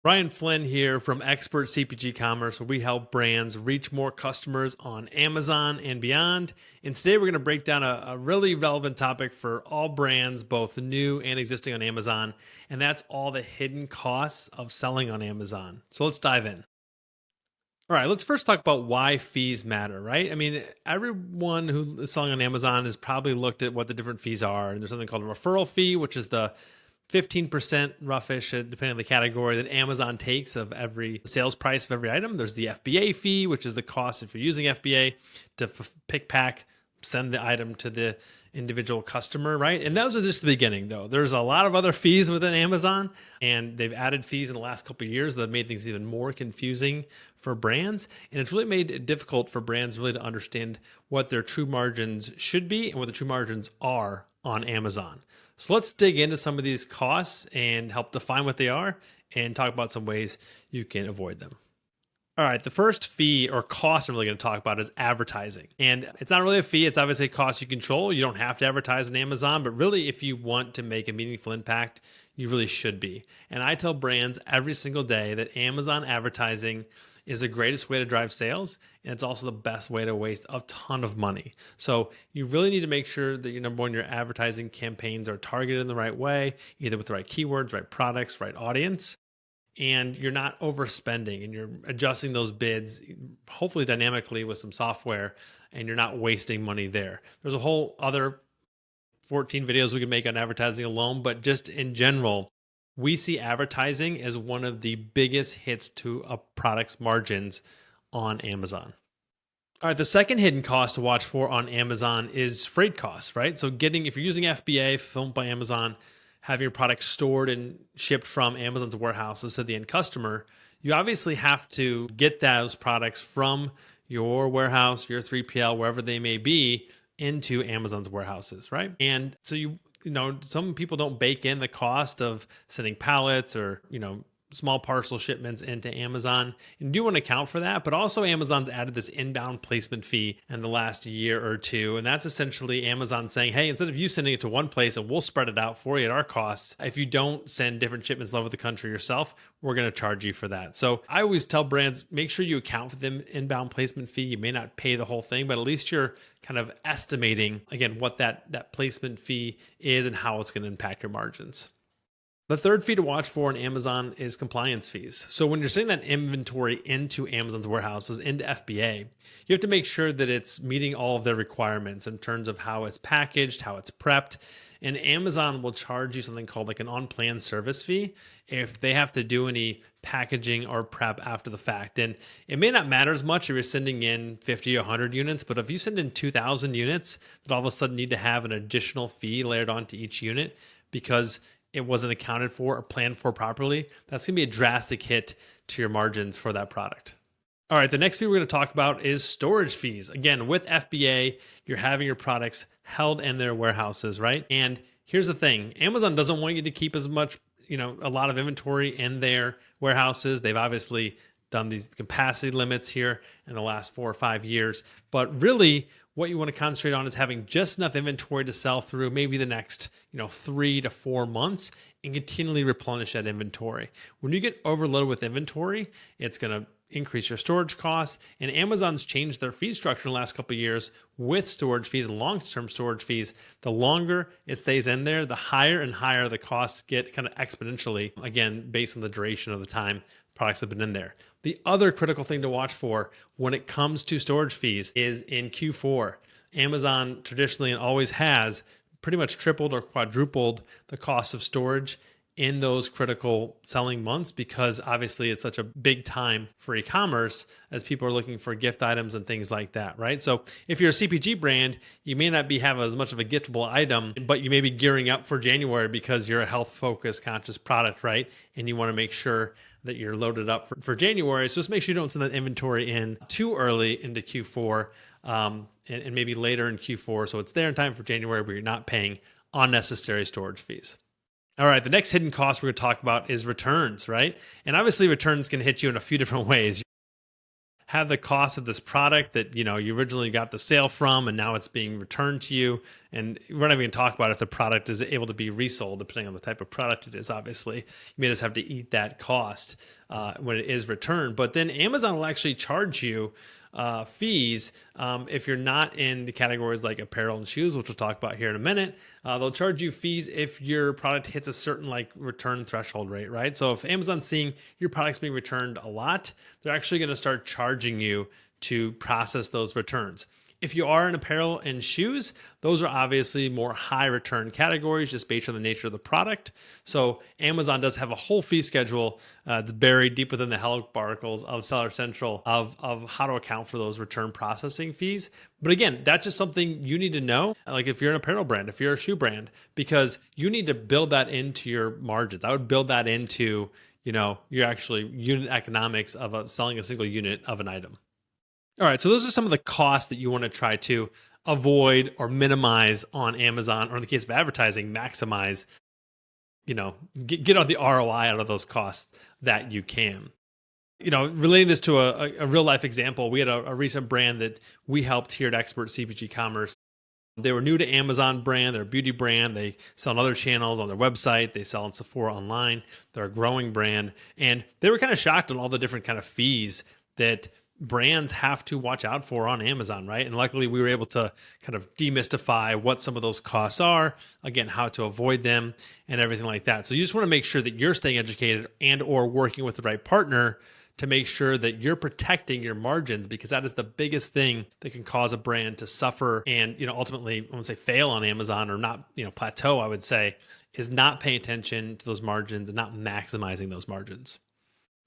Ryan Flynn here from Expert CPG Commerce, where we help brands reach more customers on Amazon and beyond. And today we're going to break down a really relevant topic for all brands, both new and existing on Amazon, and that's all the hidden costs of selling on Amazon. So let's dive in. All right, let's first talk about why fees matter, right? I mean, everyone who is selling on Amazon has probably looked at what the different fees are. And there's something called a referral fee, which is the 15% roughish, depending on the category, that Amazon takes of every sales price of every item. There's the FBA fee, which is the cost if you're using FBA to pick, pack, send the item to the individual customer, right? And those are just the beginning, though. There's a lot of other fees within Amazon, and they've added fees in the last couple of years that have made things even more confusing for brands. And it's really made it difficult for brands really to understand what their true margins should be and what the true margins are on Amazon. So let's dig into some of these costs and help define what they are and talk about some ways you can avoid them. All right, the first fee or cost I'm really going to talk about is advertising. And it's not really a fee, it's obviously a cost you control. You don't have to advertise on Amazon, but really if you want to make a meaningful impact, you really should be. And I tell brands every single day that Amazon advertising is the greatest way to drive sales, and it's also the best way to waste a ton of money. So you really need to make sure that your advertising campaigns are targeted in the right way, either with the right keywords, right products, right audience, and you're not overspending and you're adjusting those bids, hopefully dynamically with some software, and you're not wasting money there. There's a whole other 14 videos we can make on advertising alone, but just in general, we see advertising as one of the biggest hits to a product's margins on Amazon. All right, the second hidden cost to watch for on Amazon is freight costs, right? So if you're using FBA, fulfilled by Amazon, having your product stored and shipped from Amazon's warehouses to the end customer, you obviously have to get those products from your warehouse, your 3PL, wherever they may be, into Amazon's warehouses, right? And so some people don't bake in the cost of sending pallets or, small parcel shipments into Amazon, and do want to account for that. But also Amazon's added this inbound placement fee in the last year or two. And that's essentially Amazon saying, hey, instead of you sending it to one place and we'll spread it out for you at our costs, if you don't send different shipments all over the country yourself, we're going to charge you for that. So I always tell brands, make sure you account for the inbound placement fee. You may not pay the whole thing, but at least you're kind of estimating, again, what that placement fee is and how it's going to impact your margins. The third fee to watch for on Amazon is compliance fees. So when you're sending that inventory into Amazon's warehouses, into FBA, you have to make sure that it's meeting all of their requirements in terms of how it's packaged, how it's prepped. And Amazon will charge you something called like an on-plan service fee if they have to do any packaging or prep after the fact. And it may not matter as much if you're sending in 50 or 100 units, but if you send in 2,000 units that all of a sudden need to have an additional fee layered onto each unit because it wasn't accounted for or planned for properly, that's going to be a drastic hit to your margins for that product. All right, the next fee we're going to talk about is storage fees. Again, with FBA, you're having your products held in their warehouses, right? And here's the thing, Amazon doesn't want you to keep as much, a lot of inventory in their warehouses. They've obviously done these capacity limits here in the last 4 or 5 years. But really, what you want to concentrate on is having just enough inventory to sell through maybe the next 3 to 4 months and continually replenish that inventory. When you get overloaded with inventory, it's going to increase your storage costs. And Amazon's changed their fee structure in the last couple of years with storage fees and long-term storage fees. The longer it stays in there, the higher and higher the costs get kind of exponentially, again, based on the duration of the time products have been in there. The other critical thing to watch for when it comes to storage fees is in Q4. Amazon traditionally and always has pretty much tripled or quadrupled the cost of storage in those critical selling months because obviously it's such a big time for e-commerce as people are looking for gift items and things like that, right? So if you're a CPG brand, you may not have as much of a giftable item, but you may be gearing up for January because you're a health-focused, conscious product, right? And you want to make sure that you're loaded up for January. So just make sure you don't send that inventory in too early into Q4 and maybe later in Q4. So it's there in time for January where you're not paying unnecessary storage fees. All right, the next hidden cost we're going to talk about is returns, right? And obviously returns can hit you in a few different ways. You have the cost of this product that you originally got the sale from and now it's being returned to you And we're not even talk about if the product is able to be resold, depending on the type of product it is. Obviously, you may just have to eat that cost when it is returned. But then Amazon will actually charge you fees if you're not in the categories like apparel and shoes, which we'll talk about here in a minute. They'll charge you fees if your product hits a certain like return threshold rate, right? So if Amazon's seeing your products being returned a lot, they're actually going to start charging you to process those returns. If you are in apparel and shoes, those are obviously more high return categories just based on the nature of the product. So Amazon does have a whole fee schedule. It's buried deep within the help articles of Seller Central of how to account for those return processing fees. But again, that's just something you need to know. Like if you're an apparel brand, if you're a shoe brand, because you need to build that into your margins. I would build that into, your actually unit economics of selling a single unit of an item. All right, so those are some of the costs that you want to try to avoid or minimize on Amazon, or in the case of advertising, maximize, get all the ROI out of those costs that you can. Relating this to a real life example, we had a recent brand that we helped here at Expert CPG Commerce. They were new to Amazon brand, they're a beauty brand. They sell on other channels on their website. They sell on Sephora online. They're a growing brand. And they were kind of shocked on all the different kind of fees that brands have to watch out for on Amazon, right? And luckily we were able to kind of demystify what some of those costs are, again, how to avoid them and everything like that. So you just want to make sure that you're staying educated and or working with the right partner to make sure that you're protecting your margins, because that is the biggest thing that can cause a brand to suffer and, ultimately, I won't say fail on Amazon or not, plateau, I would say, is not paying attention to those margins and not maximizing those margins.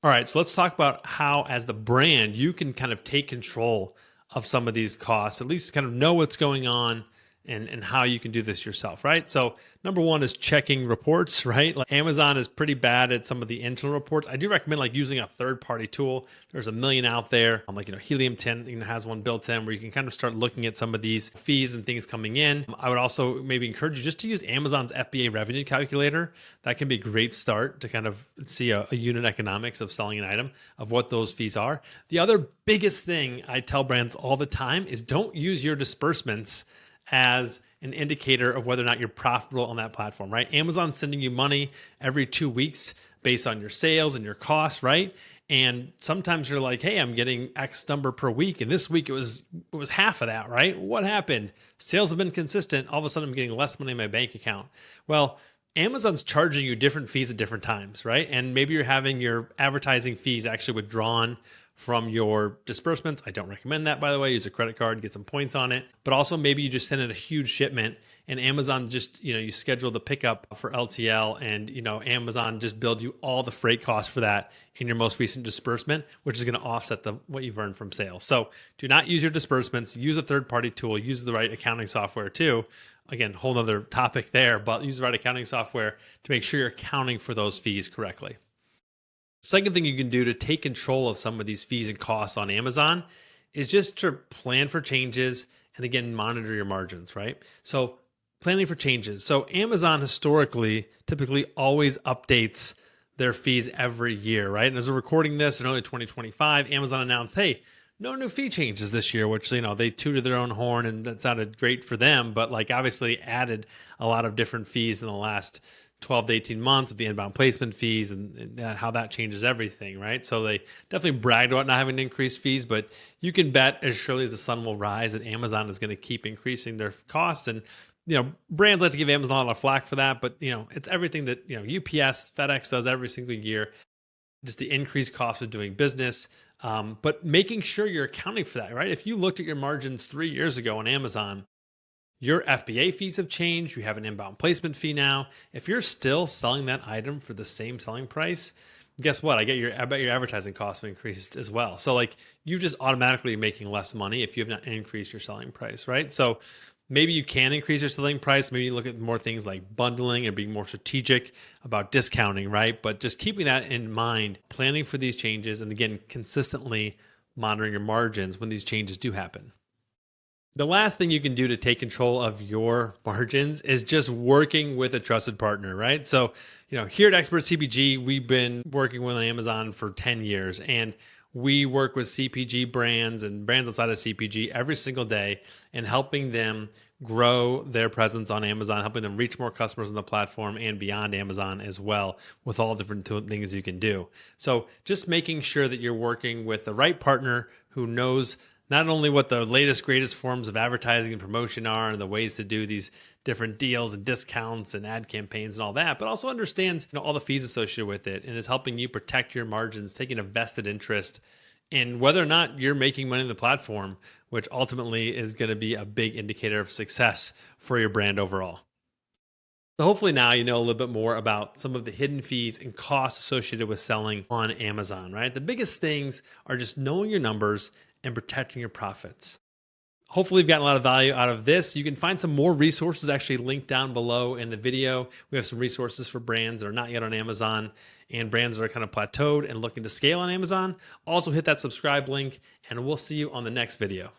All right, so let's talk about how, as the brand, you can kind of take control of some of these costs, at least kind of know what's going on and how you can do this yourself, right? So number one is checking reports, right? Like Amazon is pretty bad at some of the internal reports. I do recommend like using a third-party tool. There's a million out there. Helium 10 has one built in where you can kind of start looking at some of these fees and things coming in. I would also maybe encourage you just to use Amazon's FBA revenue calculator. That can be a great start to kind of see a unit economics of selling an item, of what those fees are. The other biggest thing I tell brands all the time is don't use your disbursements as an indicator of whether or not you're profitable on that platform, right? Amazon's sending you money every 2 weeks based on your sales and your costs, right? And sometimes you're like, hey, I'm getting X number per week, and this week it was half of that, right? What happened? Sales have been consistent. All of a sudden, I'm getting less money in my bank account. Well, Amazon's charging you different fees at different times, right? And maybe you're having your advertising fees actually withdrawn from your disbursements. I don't recommend that, by the way. Use a credit card, get some points on it. But also maybe you just send in a huge shipment and Amazon just, you schedule the pickup for LTL and, Amazon just billed you all the freight costs for that in your most recent disbursement, which is going to offset what you've earned from sales. So do not use your disbursements. Use a third-party tool. Use the right accounting software too. Again, whole nother topic there, but use the right accounting software to make sure you're accounting for those fees correctly. Second thing you can do to take control of some of these fees and costs on Amazon is just to plan for changes and again, monitor your margins, right? So planning for changes. So Amazon historically typically always updates their fees every year, right? And as we're recording this in early 2025, Amazon announced, hey, no new fee changes this year, which, they tooted their own horn and that sounded great for them, but like obviously added a lot of different fees in the last 12 to 18 months with the inbound placement fees and how that changes everything, right? So they definitely bragged about not having to increase fees, but you can bet as surely as the sun will rise that Amazon is going to keep increasing their costs. And, brands like to give Amazon a lot of flack for that, but, it's everything that, UPS, FedEx does every single year, just the increased cost of doing business. But making sure you're accounting for that, right? If you looked at your margins 3 years ago on Amazon, your FBA fees have changed. You have an inbound placement fee now. If you're still selling that item for the same selling price, guess what? I bet your advertising costs have increased as well. So like you're just automatically making less money if you have not increased your selling price, right? So maybe you can increase your selling price. Maybe you look at more things like bundling and being more strategic about discounting, right? But just keeping that in mind, planning for these changes, and again, consistently monitoring your margins when these changes do happen. The last thing you can do to take control of your margins is just working with a trusted partner, right? So, here at Expert CPG, we've been working with Amazon for 10 years, and we work with CPG brands and brands outside of CPG every single day and helping them grow their presence on Amazon, helping them reach more customers on the platform and beyond Amazon as well, with all different things you can do. So just making sure that you're working with the right partner who knows not only what the latest, greatest forms of advertising and promotion are and the ways to do these different deals and discounts and ad campaigns and all that, but also understands, all the fees associated with it and is helping you protect your margins, taking a vested interest in whether or not you're making money on the platform, which ultimately is going to be a big indicator of success for your brand overall. So hopefully now you know a little bit more about some of the hidden fees and costs associated with selling on Amazon, right? The biggest things are just knowing your numbers and protecting your profits. Hopefully, you've gotten a lot of value out of this. You can find some more resources actually linked down below in the video. We have some resources for brands that are not yet on Amazon and brands that are kind of plateaued and looking to scale on Amazon. Also, hit that subscribe link, and we'll see you on the next video.